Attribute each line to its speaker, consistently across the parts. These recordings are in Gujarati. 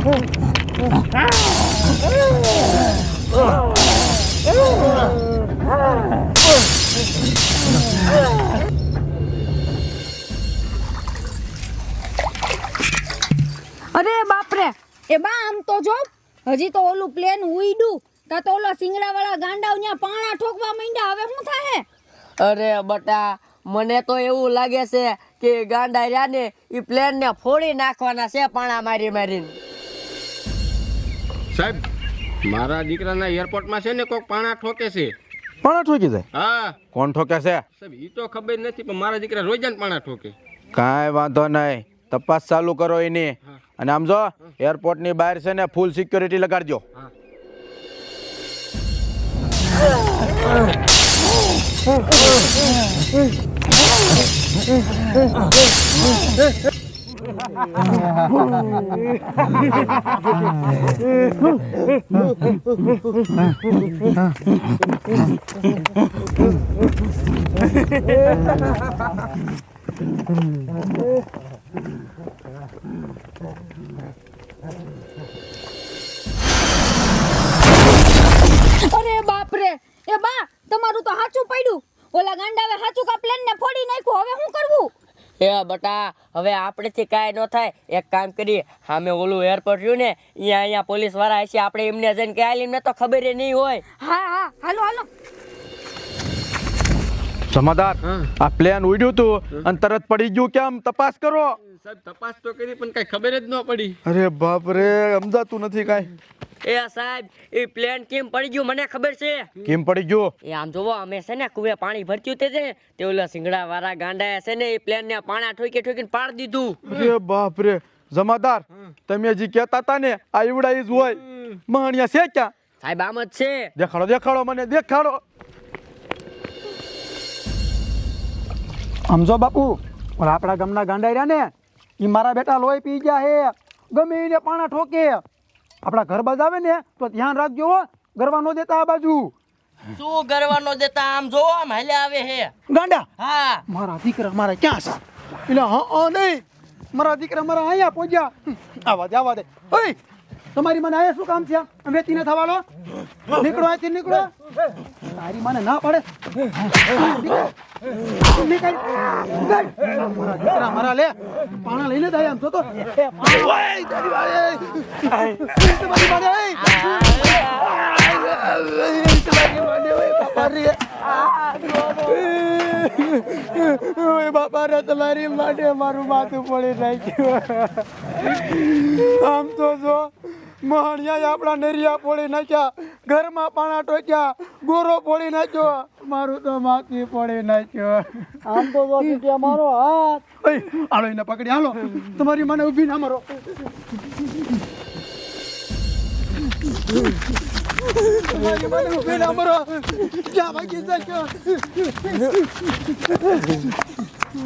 Speaker 1: અરે બાપરે, એ બા આમ તો જો હજી તો ઓલું પ્લેન ઉડ્યું તા તો ઓલા સિંગડા વાળા ગાંડાઓ ન્યા પાણા ઠોકવા માંડ્યા. હવે શું થાય?
Speaker 2: અરે બટા, મને તો એવું લાગે છે કે ગાંડા રહ્યા ને ઈ પ્લેન ને ફોડી નાખવાના છે પાણા મારી મારીને.
Speaker 3: સાહેબ, મારા દીકરાના એરપોર્ટમાં છે ને કોક પાણા ઠોકે છે.
Speaker 4: પાણા ઠોકી જાય?
Speaker 3: હા
Speaker 4: કોણ ઠોકે છે
Speaker 3: સાહેબ, ઈ તો ખબર નથી, પણ મારા દીકરા રોજ જ પાણા ઠોકે.
Speaker 4: કાંઈ વાંધો નહીં, તપાસ ચાલુ કરો એની. અને આમ જો એરપોર્ટ ની બહાર છે ને ફૂલ સિક્યોરિટી લગાડજો.
Speaker 1: અરે બાપરે, એ બા તમારું તો હાચું પડ્યું. ઓલા ગાંડાવે હાચું કા પ્લેન ને ફોડી નાખ્યું. હવે શું કરવું?
Speaker 2: એ બટા, હવે આપણેથી કાંઈ ન થાય. એક કામ કરીએ, સામે ઓલું એરપોર્ટ રહ્યું ને અહીંયા પોલીસ વાળા હશે, આપણે એમને જઈને કે આલીમને તો ખબર નહીં હોય.
Speaker 1: હા હા, હાલો હાલો.
Speaker 4: સમાદાર, આ પ્લેન ઉડ્યું તું અને તરત પડી ગયું, કેમ તપાસ કરો.
Speaker 3: સાહેબ, તપાસ તો કરી પણ કઈ ખબર જ ન પડી.
Speaker 4: અરે બાપ રે, સમજાતું નથી કાંઈ.
Speaker 2: એ સાહેબ, એ પ્લેન કેમ પડી ગયું મને ખબર છે.
Speaker 4: કેમ પડી ગયું?
Speaker 2: એ આમ જોવો, અમે છે ને કુવે પાણી ભરતું તે ઓલા સિંગડા વાળા ગાંડા છે ને એ પ્લેન ને પાણા ઠોકી ઠોકીને પાડી દીધું.
Speaker 4: અરે બાપ રે, જમાદાર તમે જે કહેતા હતા ને આ ઈવડાઈ જ હોય. મહાણિયા છે ક્યાં?
Speaker 2: સાહેબ આમ જ છે.
Speaker 4: દેખાડો દેખાડો, મને દેખાડો.
Speaker 5: સમજો બાપુ, પણ આપણા ગામના ગાંડા રહ્યા ને એ મારા બેટા લોહી પી ગયા હે. ગમે એને પાણા ઠોકે. આપણા ઘર બાજુ આવે ને તો ધ્યાન રાખજો હો, ગરવા ન દેતા આ બાજુ.
Speaker 2: શું કરવાનો દેતા? આમ જોવો, આમ હાલ્યા આવે હે
Speaker 5: ગાંડા.
Speaker 2: હા,
Speaker 5: મારા દીકરા મારા ક્યાં છે? એટલે હા નહીં, મારા દીકરા મારા અહીંયા પહોંચ્યા. આવા દે. ઓય, તમારી મને અહીંયા શું કામ છે? વેચી ન થવાનો. નીકળો અહીંથી, નીકળો. તારી મને ના પડે. નીકળ. મારા દીકરા મારા લે પાણા લઈને જાય. આમ જોતો બાપા રે, તમારી માટે મારું માથું પડી નાખ્યું. આમ તો જો મહાણિયા આપણા નરિયા પોળી નાખ્યા, ઘરમાં પાણા ટોક્યા, ગોરો પોળી નાખ્યો, મારું તો માથું પોળી નાખ્યો. આમ તો જો મારો હાથ. હાલો એને પકડી, હાલો. તમારી મને ઊભી ના મારો. તમારી મને ઊભી ના મારો. ક્યાં ભાગી જાય?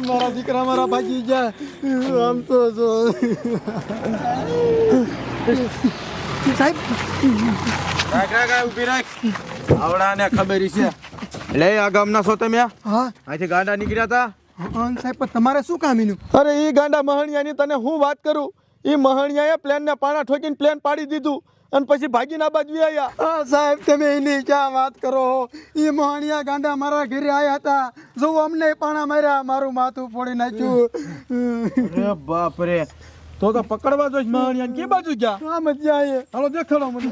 Speaker 5: મારા દીકરા મારા ભાગી જાય. આમ તો જો સાહેબ,
Speaker 4: ઊભી રાખ. આવડાને ખબર છે. લે, આ ગામના છો તમે?
Speaker 5: હા
Speaker 4: અહીંથી ગાંડા નીકળ્યા હતા.
Speaker 5: સાહેબ, પણ તમારે શું કામ એનું?
Speaker 4: અરે ઈ ગાંડા મહાણિયાની તને હું વાત કરું. ઈ મહાણિયાએ પ્લેન ને પાણા ઠોકીને પ્લેન પાડી દીધું અને પછી ભાગીને આ બાજુ આવ્યા.
Speaker 5: હા સાહેબ, તમે એની ક્યાં વાત કરો? એ મહાણિયા ગાંડા મારા ઘરે આવ્યા હતા. જો અમને પાણા માર્યા, મારું માથું ફોડી નાખ્યું.
Speaker 4: અરે બાપ રે, તો પકડવા જોઈશ મહાણિયાને. કે બાજુ ગયા?
Speaker 5: આમ જ જાય.
Speaker 4: હાલો દેખાડો મને.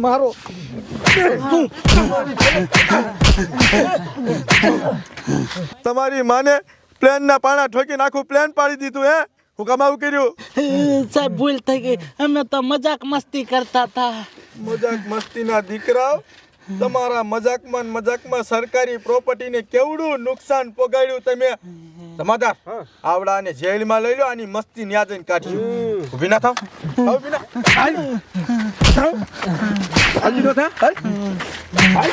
Speaker 5: મારો
Speaker 4: તમારી માને પ્લેન ના પાણા ઠોકી નાખું પ્લેન પાડી દીધું. હે, હું કામ આવું કર્યું?
Speaker 6: સાહેબ ભૂલ થઈ ગઈ, અમે તો મજાક મસ્તી કરતા હતા.
Speaker 4: મજાક મસ્તી ના દીકરાઓ, તમારા મજાકમાં સરકારી પ્રોપર્ટી ને કેવડું નુકસાન પોગાડ્યું તમે. સમાધાર, આવડાને જેલમાં લઈ લો, આની મસ્તી ન્યા જઈને કાઢ્યું. ઊભી ના થાવ ઊભી ના હાલ ઊભી નો થા હાલ હાલ